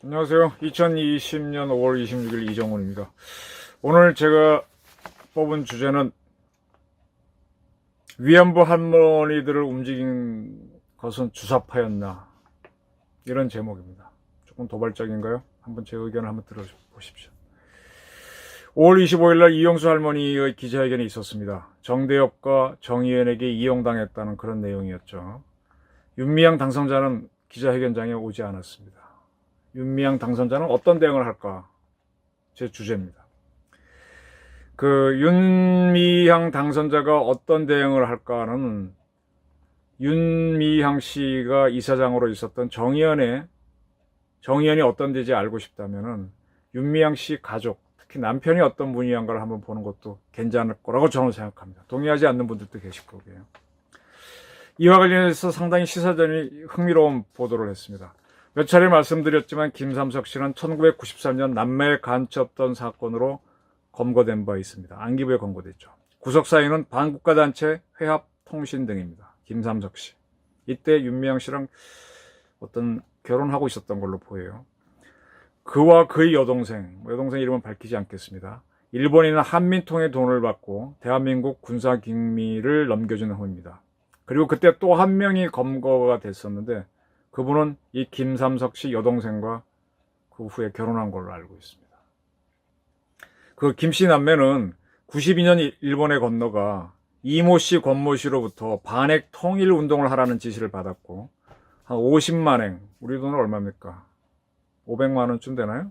안녕하세요. 2020년 5월 26일 이정훈입니다. 오늘 제가 뽑은 주제는 위안부 할머니들을 움직인 것은 주사파였나, 이런 제목입니다. 조금 도발적인가요? 한번 제 의견을 한번 들어보십시오. 5월 25일 날 이영수 할머니의 기자회견이 있었습니다. 정대협과 정의연에게 이용당했다는 그런 내용이었죠. 윤미향 당선자는 기자회견장에 오지 않았습니다. 윤미향 당선자는 어떤 대응을 할까? 제 주제입니다. 윤미향 당선자가 어떤 대응을 할까는 윤미향 씨가 이사장으로 있었던 정의연이 어떤 데인지 알고 싶다면은 윤미향 씨 가족, 특히 남편이 어떤 분이한가를 한번 보는 것도 괜찮을 거라고 저는 생각합니다. 동의하지 않는 분들도 계실 거고요. 이와 관련해서 상당히 시사전이 흥미로운 보도를 했습니다. 몇 차례 말씀드렸지만 김삼석 씨는 1993년 남매 간첩던 사건으로 검거된 바 있습니다. 안기부에 검거됐죠. 구속사유는 반국가단체 회합통신 등입니다. 김삼석 씨. 이때 윤미향 씨랑 어떤 결혼하고 있었던 걸로 보여요. 그와 그의 여동생 이름은 밝히지 않겠습니다. 일본인은 한민통의 돈을 받고 대한민국 군사기밀을 넘겨주는 후입니다. 그리고 그때 또 한 명이 검거가 됐었는데 그분은 이 김삼석 씨 여동생과 그 후에 결혼한 걸로 알고 있습니다. 그 김씨 남매는 92년 일본에 건너가 이모 씨, 권모 씨로부터 반핵 통일 운동을 하라는 지시를 받았고 한 50만엔, 우리 돈은 얼마입니까? 500만 원쯤 되나요?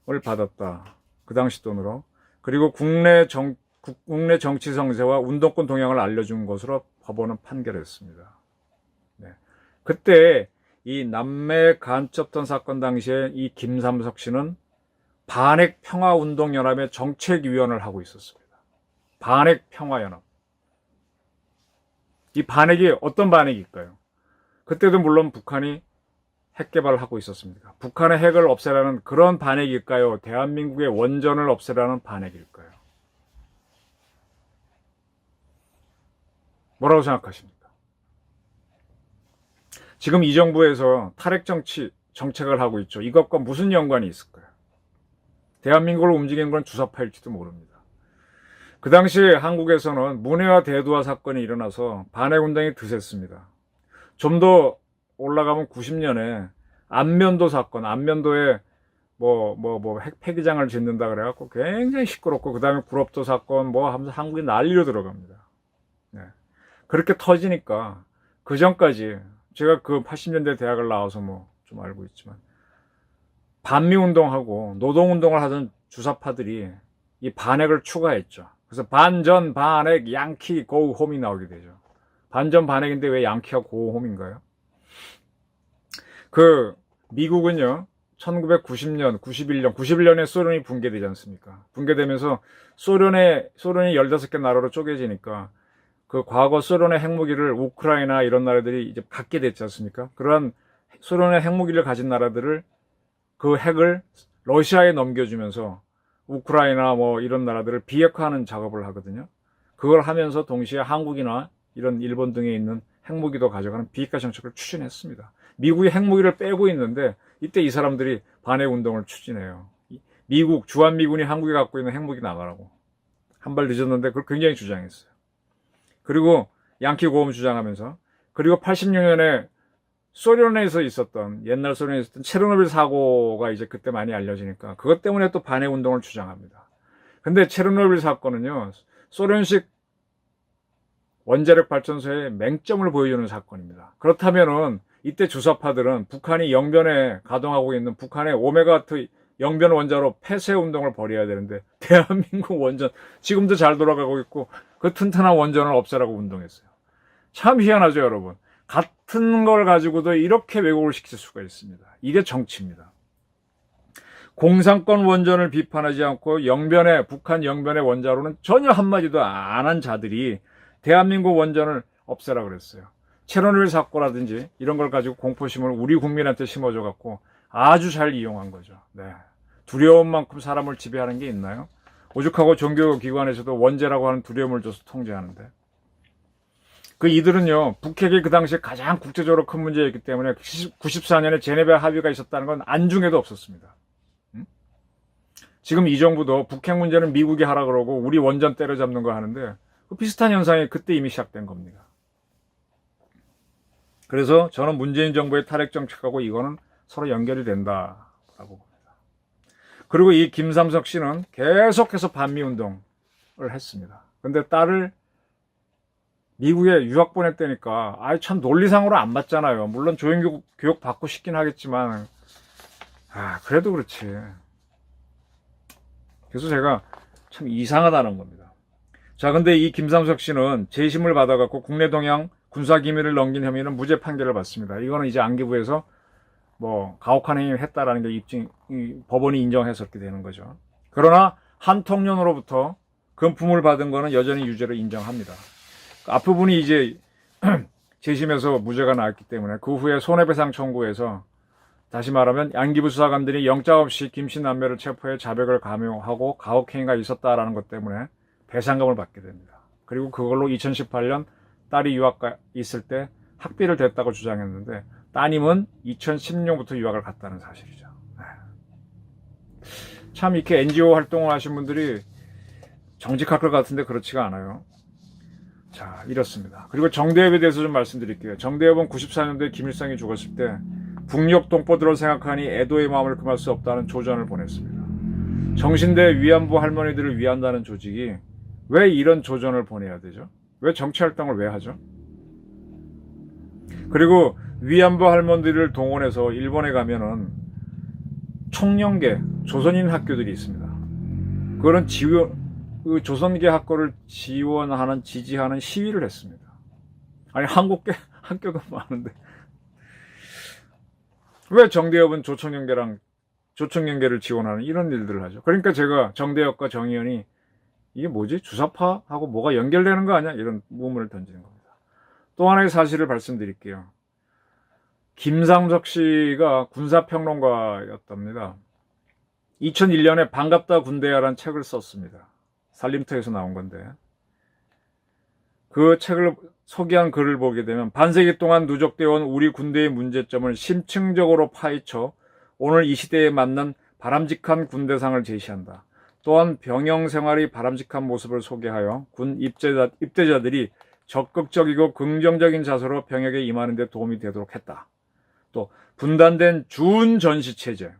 을 받았다. 그 당시 돈으로. 그리고 국내 정치 성세와 운동권 동향을 알려준 것으로 법원은 판결했습니다. 네. 그때 이 남매 간첩던 사건 당시에 이 김삼석 씨는 반핵 평화운동연합의 정책위원을 하고 있었습니다. 반핵 평화연합. 이 반핵이 어떤 반핵일까요? 그때도 물론 북한이 핵 개발을 하고 있었습니다. 북한의 핵을 없애라는 그런 반핵일까요? 대한민국의 원전을 없애라는 반핵일까요? 뭐라고 생각하십니까? 지금 이 정부에서 탈핵 정책을 하고 있죠. 이것과 무슨 연관이 있을까요? 대한민국을 움직이는 건 주사파일지도 모릅니다. 그 당시에 한국에서는 문해와 대두화 사건이 일어나서 반핵운동이 드셌습니다. 좀 더 올라가면 90년에 안면도 사건, 안면도에 핵 폐기장을 짓는다 그래갖고 굉장히 시끄럽고, 그 다음에 구럽도 사건 하면서 한국이 난리로 들어갑니다. 네. 그렇게 터지니까 그 전까지 제가 그 80년대 대학을 나와서 좀 알고 있지만 반미운동하고 노동운동을 하던 주사파들이 이 반핵을 추가했죠. 그래서 반전, 반핵, 양키, 고홈이 나오게 되죠. 반전, 반핵인데 왜 양키와 고홈인가요? 미국은요, 1990년, 91년에 소련이 붕괴되지 않습니까? 붕괴되면서 소련이 15개 나라로 쪼개지니까 그 과거 소련의 핵무기를 우크라이나 이런 나라들이 이제 갖게 됐지 않습니까? 그러한 소련의 핵무기를 가진 나라들을 그 핵을 러시아에 넘겨주면서 우크라이나 이런 나라들을 비핵화하는 작업을 하거든요. 그걸 하면서 동시에 한국이나 이런 일본 등에 있는 핵무기도 가져가는 비핵화 정책을 추진했습니다. 미국이 핵무기를 빼고 있는데 이때 이 사람들이 반핵 운동을 추진해요. 미국, 주한미군이 한국에 갖고 있는 핵무기 나가라고. 한 발 늦었는데 그걸 굉장히 주장했어요. 그리고 양키 고홈 주장하면서, 그리고 86년에 옛날 소련에 있었던 체르노빌 사고가 이제 그때 많이 알려지니까 그것 때문에 또 반핵 운동을 주장합니다. 근데 체르노빌 사건은요, 소련식 원자력 발전소의 맹점을 보여주는 사건입니다. 그렇다면은 이때 주사파들은 북한이 영변에 가동하고 있는 북한의 오메가와트 영변 원자로 폐쇄 운동을 벌여야 되는데 대한민국 원전 지금도 잘 돌아가고 있고 그 튼튼한 원전을 없애라고 운동했어요. 참 희한하죠, 여러분. 같은 걸 가지고도 이렇게 왜곡을 시킬 수가 있습니다. 이게 정치입니다. 공산권 원전을 비판하지 않고 북한 영변의 원자로는 전혀 한마디도 안 한 자들이 대한민국 원전을 없애라 그랬어요. 체르노빌 사고라든지 이런 걸 가지고 공포심을 우리 국민한테 심어줘 갖고 아주 잘 이용한 거죠. 네. 두려운 만큼 사람을 지배하는 게 있나요? 오죽하고 종교기관에서도 원죄라고 하는 두려움을 줘서 통제하는데. 그 이들은요, 북핵이 그 당시에 가장 국제적으로 큰 문제였기 때문에 94년에 제네바 합의가 있었다는 건 안중에도 없었습니다. 지금 이 정부도 북핵 문제는 미국이 하라 그러고 우리 원전 때려잡는 거 하는데 그 비슷한 현상이 그때 이미 시작된 겁니다. 그래서 저는 문재인 정부의 탈핵 정책하고 이거는 서로 연결이 된다라고 봅니다. 그리고 이 김삼석 씨는 계속해서 반미운동을 했습니다. 근데 딸을 미국에 유학 보냈다니까 참 논리상으로 안 맞잖아요. 물론 교육 받고 싶긴 하겠지만 그래도 그렇지. 그래서 제가 참 이상하다는 겁니다. 자, 근데 이 김삼석 씨는 재심을 받아갖고 국내 동향 군사기밀을 넘긴 혐의는 무죄 판결을 받습니다. 이거는 이제 안기부에서 가혹한 행위를 했다라는 게 법원이 인정했었게 되는 거죠. 그러나 한 통령으로부터 금품을 받은 거는 여전히 유죄로 인정합니다. 앞부분이 이제 재심에서 무죄가 나왔기 때문에 그 후에 손해배상 청구에서 다시 말하면 안기부 수사관들이 영장 없이 김씨 남매를 체포해 자백을 강요하고 가혹행위가 있었다라는 것 때문에 배상금을 받게 됩니다. 그리고 그걸로 2018년 딸이 유학 있을 때 학비를 댔다고 주장했는데 따님은 2016년부터 유학을 갔다는 사실이죠. 참 이렇게 NGO 활동을 하신 분들이 정직할 것 같은데 그렇지가 않아요. 자, 이렇습니다. 그리고 정대협에 대해서 좀 말씀드릴게요. 정대협은 94년도에 김일성이 죽었을 때 북녘 동포들을 생각하니 애도의 마음을 금할 수 없다는 조전을 보냈습니다. 정신대 위안부 할머니들을 위한다는 조직이 왜 이런 조전을 보내야 되죠? 왜 정치활동을 왜 하죠? 그리고 위안부 할머니들을 동원해서 일본에 가면은 총연계 조선인 학교들이 있습니다. 그런 그 조선계 학교를 지원하는 지지하는 시위를 했습니다. 아니 한국계 학교도 많은데 왜 정대협은 조총연계를 지원하는 이런 일들을 하죠? 그러니까 제가 정대협과 정의연이 이게 뭐지? 주사파하고 뭐가 연결되는 거 아니야? 이런 의문을 던지는 겁니다. 또 하나의 사실을 말씀드릴게요. 김삼석 씨가 군사평론가였답니다. 2001년에 반갑다 군대야라는 책을 썼습니다. 살림터에서 나온 건데 그 책을 소개한 글을 보게 되면 반세기 동안 누적되어 온 우리 군대의 문제점을 심층적으로 파헤쳐 오늘 이 시대에 맞는 바람직한 군대상을 제시한다. 또한 병영 생활의 바람직한 모습을 소개하여 군 입대자들이 적극적이고 긍정적인 자세로 병역에 임하는 데 도움이 되도록 했다. 또 분단된 준전시체제,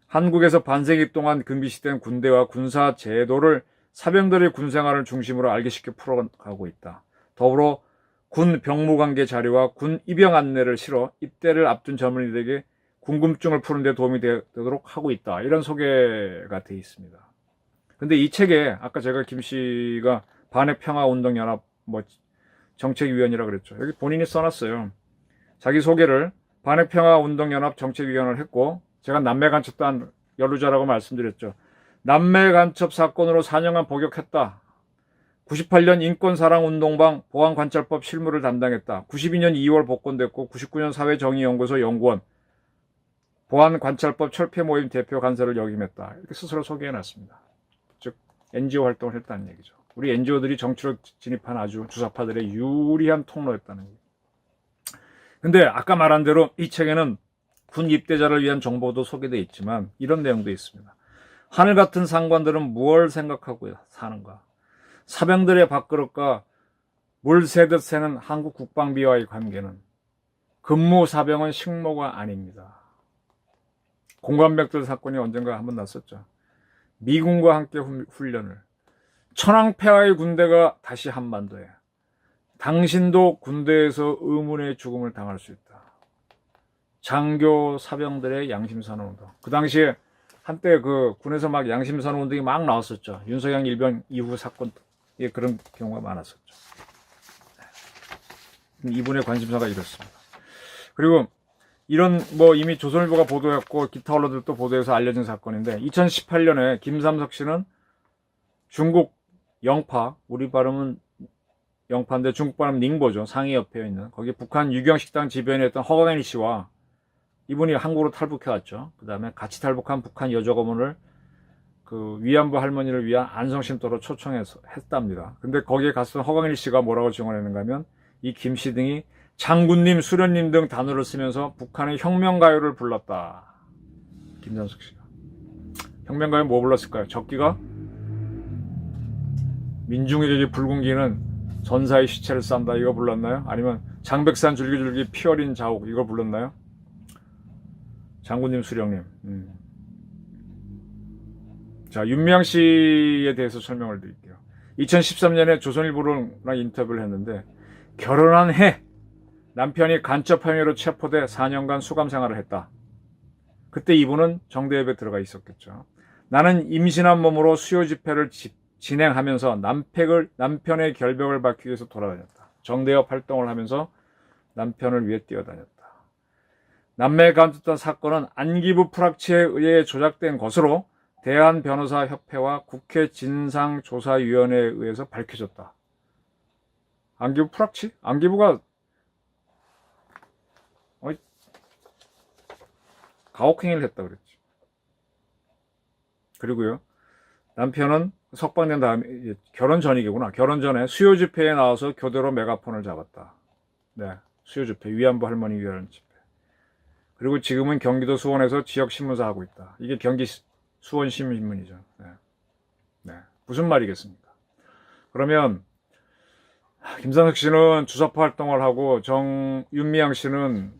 한국에서 반세기 동안 금기시된 군대와 군사 제도를 사병들의 군생활을 중심으로 알기 쉽게 풀어가고 있다. 더불어 군 병무관계 자료와 군 입영 안내를 실어 입대를 앞둔 젊은이들에게 궁금증을 푸는 데 도움이 되도록 하고 있다. 이런 소개가 되어 있습니다. 근데 이 책에 아까 제가 김 씨가 반핵평화운동연합 정책위원이라 그랬죠. 여기 본인이 써놨어요. 자기 소개를 반핵평화운동연합 정책위원을 했고 제가 남매간첩단 연루자라고 말씀드렸죠. 남매간첩 사건으로 4년간 복역했다. 98년 인권사랑운동방 보안관찰법 실무를 담당했다. 92년 2월 복권됐고 99년 사회정의연구소 연구원 보안관찰법 철폐모임 대표 간사를 역임했다. 이렇게 스스로 소개해놨습니다. 즉 NGO 활동을 했다는 얘기죠. 우리 NGO들이 정치로 진입한 아주 주사파들의 유리한 통로였다는 얘기죠. 근데 아까 말한 대로 이 책에는 군 입대자를 위한 정보도 소개되어 있지만 이런 내용도 있습니다. 하늘 같은 상관들은 무엇을 생각하고 사는가? 사병들의 밥그릇과 물 새듯 새는 한국 국방비와의 관계는 근무 사병은 식모가 아닙니다. 공관백들 사건이 언젠가 한번 났었죠. 미군과 함께 훈련을. 천황폐하의 군대가 다시 한반도에. 당신도 군대에서 의문의 죽음을 당할 수 있다. 장교 사병들의 양심선언운동. 그 당시에 한때 그 군에서 막 양심선언운동이 막 나왔었죠. 윤석열 일병 이후 사건 그런 경우가 많았었죠. 이분의 관심사가 이렇습니다. 그리고 이런 이미 조선일보가 보도했고 기타 언론들도 보도해서 알려진 사건인데 2018년에 김삼석 씨는 중국 영파, 우리 발음은 영파인데 중국 발음 닝보죠. 상해 옆에 있는 거기 북한 유경식당 지배인에 있던 허광일 씨와 이분이 한국으로 탈북해 왔죠. 그 다음에 같이 탈북한 북한 여자 고문을 그 위안부 할머니를 위한 안성심터로 초청해서 했답니다. 근데 거기에 갔던 허광일 씨가 뭐라고 증언했는가 하면 이 김 씨 등이 장군님, 수련님 등 단어를 쓰면서 북한의 혁명가요를 불렀다. 김장숙 씨가. 혁명가요 뭐 불렀을까요? 적기가 민중의 붉은기는 전사의 시체를 싼다 이거 불렀나요? 아니면 장백산 줄기줄기 피 어린 자옥 이거 불렀나요? 장군님, 수령님. 자, 윤미향 씨에 대해서 설명을 드릴게요. 2013년에 조선일보랑 인터뷰를 했는데 결혼한 해 남편이 간첩 혐의로 체포돼 4년간 수감 생활을 했다. 그때 이분은 정대협에 들어가 있었겠죠. 나는 임신한 몸으로 수요 집회를 진행하면서 남편의 결벽을 밝히기 위해서 돌아다녔다. 정대협 활동을 하면서 남편을 위해 뛰어다녔다. 남매 간첩단 사건은 안기부 프락치에 의해 조작된 것으로 대한변호사협회와 국회 진상조사위원회에 의해서 밝혀졌다. 안기부 프락치? 안기부가 가혹행위를 했다 그랬지. 그리고요, 남편은 석방된 다음에 결혼 전이구나. 결혼 전에 수요 집회에 나와서 교대로 메가폰을 잡았다. 네, 수요 집회, 위안부 할머니 위하는 집회. 그리고 지금은 경기도 수원에서 지역 신문사 하고 있다. 이게 경기 수원 신문이죠. 네. 네. 무슨 말이겠습니까? 그러면 김상석 씨는 주사파 활동을 하고 윤미향 씨는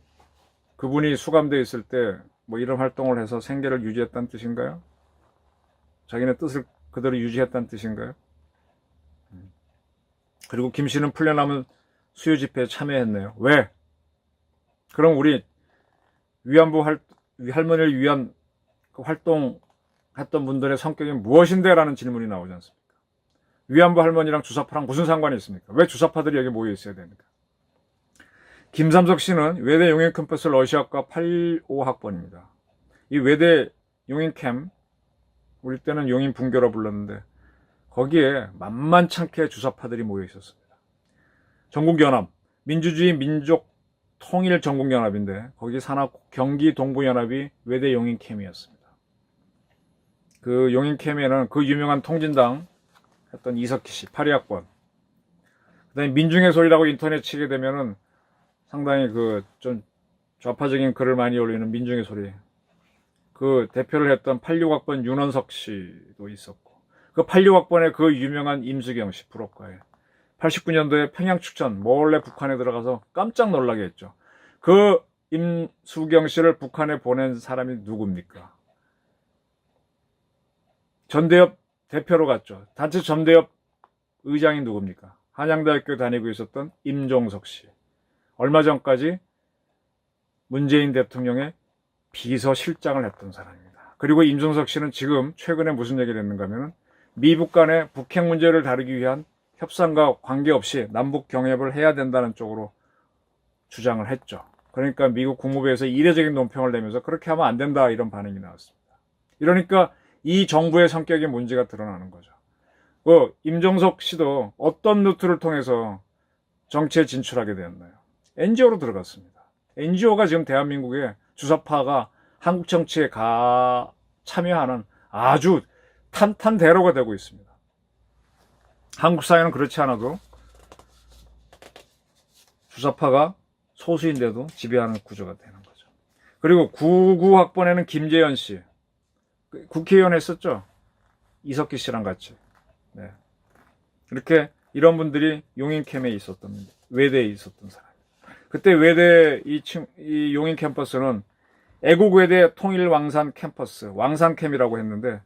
그분이 수감돼 있을 때 뭐 이런 활동을 해서 생계를 유지했다는 뜻인가요? 자기네 뜻을 그대로 유지했다는 뜻인가요? 그리고 김 씨는 풀려나면 수요 집회에 참여했네요. 왜? 그럼 우리 위안부 할머니를 위한 그 활동했던 분들의 성격이 무엇인데? 라는 질문이 나오지 않습니까? 위안부 할머니랑 주사파랑 무슨 상관이 있습니까? 왜 주사파들이 여기 모여 있어야 됩니까? 김삼석 씨는 외대 용인 캠퍼스 러시아과 85학번입니다. 이 외대 용인 캠, 우리 때는 용인 분교라 불렀는데 거기에 만만찮게 주사파들이 모여 있었습니다. 전국연합, 민주주의 민족 통일 전국연합인데 거기 산하 경기 동부연합이 외대 용인 캠이었습니다. 그 용인 캠에는 그 유명한 통진당 했던 이석희 씨, 82학번. 그 다음에 민중의 소리라고 인터넷 치게 되면은 상당히 그 좀 좌파적인 글을 많이 올리는 민중의 소리. 그 대표를 했던 86학번 윤원석 씨도 있었고, 그 86학번에 그 유명한 임수경 씨, 불업과에 89년도에 평양축전 몰래 북한에 들어가서 깜짝 놀라게 했죠. 그 임수경 씨를 북한에 보낸 사람이 누굽니까? 전대협 대표로 갔죠. 단체 전대협 의장이 누굽니까? 한양대학교 다니고 있었던 임종석 씨. 얼마 전까지 문재인 대통령의 비서실장을 했던 사람입니다. 그리고 임종석 씨는 지금 최근에 무슨 얘기를 했는가 하면 미북 간의 북핵 문제를 다루기 위한 협상과 관계없이 남북 경협을 해야 된다는 쪽으로 주장을 했죠. 그러니까 미국 국무부에서 이례적인 논평을 내면서 그렇게 하면 안 된다 이런 반응이 나왔습니다. 이러니까 이 정부의 성격에 문제가 드러나는 거죠. 임종석 씨도 어떤 루트를 통해서 정치에 진출하게 되었나요? NGO로 들어갔습니다. NGO가 지금 대한민국의 주사파가 한국 정치에 참여하는 아주 탄탄대로가 되고 있습니다. 한국 사회는 그렇지 않아도 주사파가 소수인데도 지배하는 구조가 되는 거죠. 그리고 99학번에는 김재현 씨, 국회의원 했었죠. 이석기 씨랑 같이. 네. 이렇게 이런 분들이 용인캠에 있었던, 외대에 있었던 사람. 그때 외대 이 용인 캠퍼스는 애국외대 통일왕산 캠퍼스, 왕산캠이라고 했는데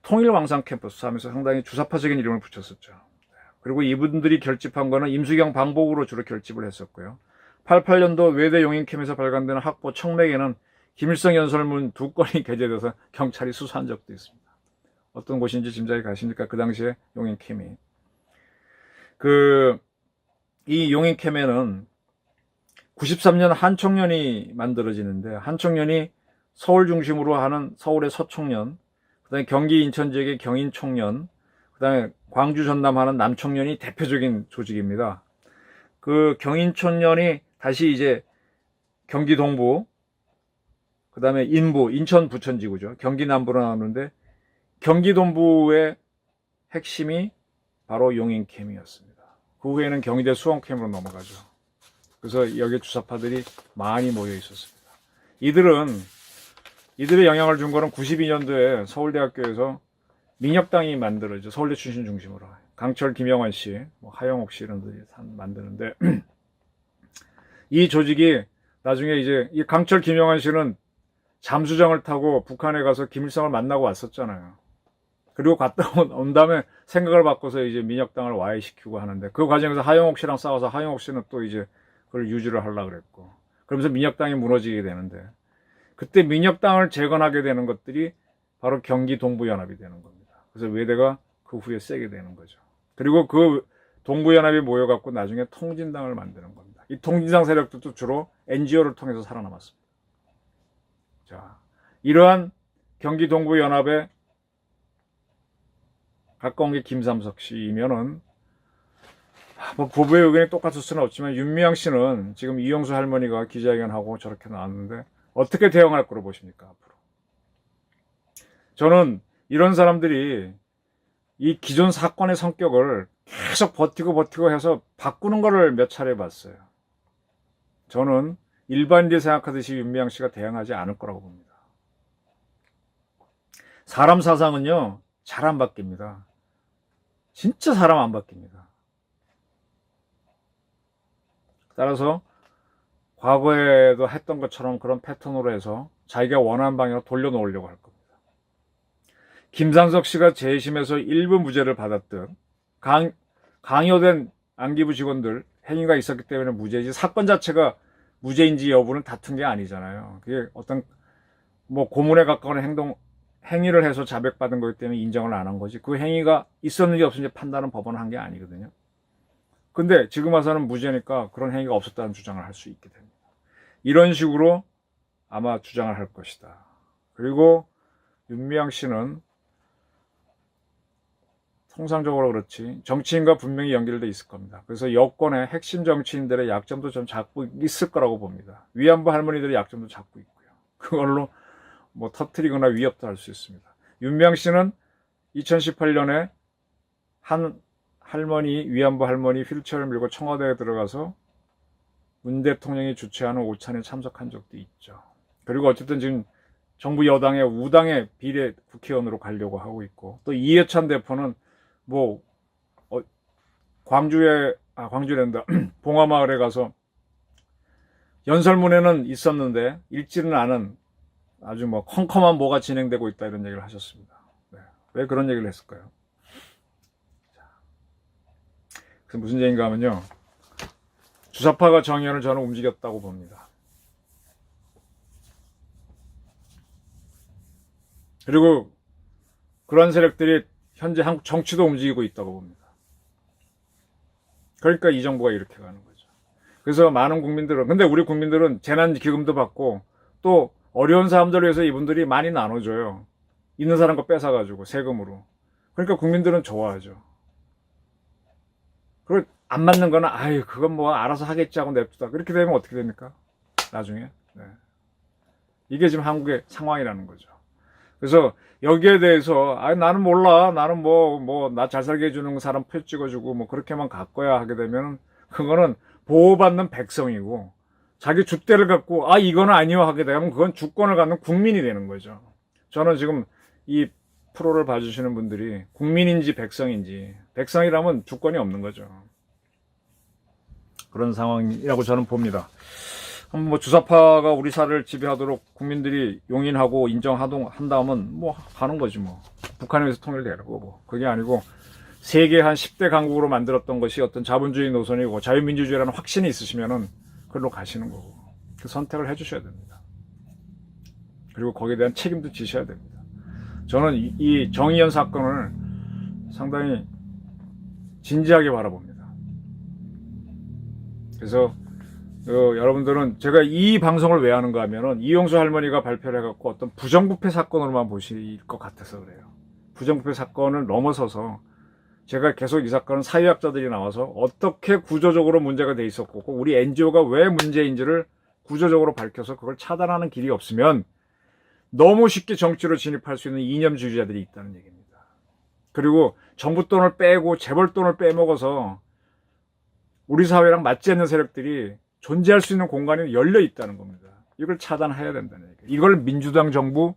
통일왕산 캠퍼스 하면서 상당히 주사파적인 이름을 붙였었죠. 그리고 이분들이 결집한 거는 임수경 방북으로 주로 결집을 했었고요. 88년도 외대 용인캠에서 발간되는 학보 청맥에는 김일성 연설문 2건이 게재돼서 경찰이 수사한 적도 있습니다. 어떤 곳인지 짐작이 가십니까? 그 당시에 용인캠이. 이 용인캠에는 93년 한총련이 만들어지는데, 한총련이 서울 중심으로 하는 서울의 서총련, 그 다음에 경기 인천 지역의 경인총련, 그 다음에 광주 전남 하는 남총련이 대표적인 조직입니다. 그 경인총련이 다시 이제 경기 동부, 그 다음에 인부, 인천 부천지구죠. 경기 남부로 나오는데, 경기동부의 핵심이 바로 용인캠이었습니다. 그 후에는 경희대 수원캠으로 넘어가죠. 그래서 여기 주사파들이 많이 모여 있었습니다. 이들의 영향을 준 거는 92년도에 서울대학교에서 민혁당이 만들어져. 서울대 출신 중심으로 강철, 김영환 씨, 뭐 하영옥 씨 이런 분들이 만드는데 이 조직이 나중에 이제 이 강철, 김영환 씨는 잠수정을 타고 북한에 가서 김일성을 만나고 왔었잖아요. 그리고 갔다 온 다음에 생각을 바꿔서 이제 민혁당을 와해시키고 하는데 그 과정에서 하영옥 씨랑 싸워서 하영옥 씨는 또 이제 그걸 유지를 하려고 그랬고 그러면서 민혁당이 무너지게 되는데 그때 민혁당을 재건하게 되는 것들이 바로 경기동부연합이 되는 겁니다. 그래서 외대가 그 후에 세게 되는 거죠. 그리고 그 동부연합이 모여갖고 나중에 통진당을 만드는 겁니다. 이 통진당 세력들도 주로 NGO를 통해서 살아남았습니다. 자, 이러한 경기동부연합에 가까운 게 김삼석 씨이면은 뭐 부부의 의견이 똑같을 수는 없지만 윤미향 씨는 지금 이용수 할머니가 기자회견하고 저렇게 나왔는데 어떻게 대응할 거로 보십니까 앞으로? 저는 이런 사람들이 이 기존 사건의 성격을 계속 버티고 해서 바꾸는 거를 몇 차례 봤어요. 저는 일반인들이 생각하듯이 윤미향 씨가 대응하지 않을 거라고 봅니다. 사람 사상은요 잘 안 바뀝니다. 진짜 사람 안 바뀝니다. 따라서 과거에도 했던 것처럼 그런 패턴으로 해서 자기가 원하는 방향으로 돌려놓으려고 할 겁니다. 김상석 씨가 재심에서 일부 무죄를 받았듯 강요된 안기부 직원들 행위가 있었기 때문에 무죄지 사건 자체가 무죄인지 여부는 다툰 게 아니잖아요. 그게 어떤 뭐 고문에 가까운 행위를 해서 자백받은 거기 때문에 인정을 안 한 거지 그 행위가 있었는지 없었는지 판단은 법원은 한 게 아니거든요. 근데 지금 와서는 무죄니까 그런 행위가 없었다는 주장을 할 수 있게 됩니다. 이런 식으로 아마 주장을 할 것이다. 그리고 윤미향 씨는 통상적으로 그렇지 정치인과 분명히 연결돼 있을 겁니다. 그래서 여권의 핵심 정치인들의 약점도 좀 잡고 있을 거라고 봅니다. 위안부 할머니들의 약점도 잡고 있고요. 그걸로 뭐 터뜨리거나 위협도 할 수 있습니다. 윤미향 씨는 2018년에 한 위안부 할머니 휠체어를 밀고 청와대에 들어가서 문 대통령이 주최하는 오찬에 참석한 적도 있죠. 그리고 어쨌든 지금 정부 여당의 우당의 비례 국회의원으로 가려고 하고 있고 또 이해찬 대표는 뭐 광주랜다 봉화마을에 가서 연설문에는 있었는데 읽지는 않은 아주 뭐 컴컴한 뭐가 진행되고 있다 이런 얘기를 하셨습니다. 네. 왜 그런 얘기를 했을까요? 그래서 무슨 얘기인가 하면요. 주사파가 정의연을 저는 움직였다고 봅니다. 그리고 그런 세력들이 현재 한국 정치도 움직이고 있다고 봅니다. 그러니까 이 정부가 이렇게 가는 거죠. 그래서 많은 국민들은 근데 우리 국민들은 재난기금도 받고 또 어려운 사람들을 위해서 이분들이 많이 나눠줘요. 있는 사람 거 뺏어가지고 세금으로. 그러니까 국민들은 좋아하죠. 그리고 안 맞는 거는 아유 그건 뭐 알아서 하겠지 하고 냅두다. 그렇게 되면 어떻게 됩니까? 나중에. 네. 이게 지금 한국의 상황이라는 거죠. 그래서 여기에 대해서 나는 몰라. 나는 뭐 나 잘 살게 해주는 사람 표 찍어주고 뭐 그렇게만 갈 거야 하게 되면 그거는 보호받는 백성이고 자기 줏대를 갖고 이거는 아니요 하게 되면 그건 주권을 갖는 국민이 되는 거죠. 저는 지금 이 프로를 봐주시는 분들이 국민인지 백성이라면 주권이 없는 거죠. 그런 상황이라고 저는 봅니다. 뭐 주사파가 우리 사회를 지배하도록 국민들이 용인하고 인정한다면 뭐 하는 거지 뭐. 북한에서 통일되라고 뭐. 그게 아니고 세계 한 10대 강국으로 만들었던 것이 어떤 자본주의 노선이고 자유민주주의라는 확신이 있으시면은 그걸로 가시는 거고. 그 선택을 해주셔야 됩니다. 그리고 거기에 대한 책임도 지셔야 됩니다. 저는 이 정의연 사건을 상당히 진지하게 바라봅니다. 그래서 여러분들은 제가 이 방송을 왜 하는가 하면은 이용수 할머니가 발표를 해갖고 어떤 부정부패 사건으로만 보실 것 같아서 그래요. 부정부패 사건을 넘어서서 제가 계속 이 사건은 사회학자들이 나와서 어떻게 구조적으로 문제가 돼 있었고 우리 NGO가 왜 문제인지를 구조적으로 밝혀서 그걸 차단하는 길이 없으면 너무 쉽게 정치로 진입할 수 있는 이념주의자들이 있다는 얘기입니다. 그리고 정부 돈을 빼고 재벌 돈을 빼먹어서 우리 사회랑 맞지 않는 세력들이 존재할 수 있는 공간이 열려 있다는 겁니다. 이걸 차단해야 된다는 얘기예요. 이걸 민주당 정부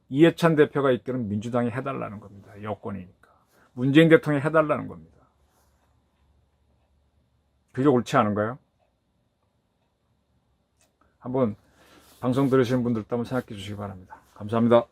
이해찬 대표가 이끄는 민주당이 해달라는 겁니다. 여권이니까. 문재인 대통령이 해달라는 겁니다. 그게 옳지 않은가요? 한번 방송 들으시는 분들도 한번 생각해 주시기 바랍니다. 감사합니다.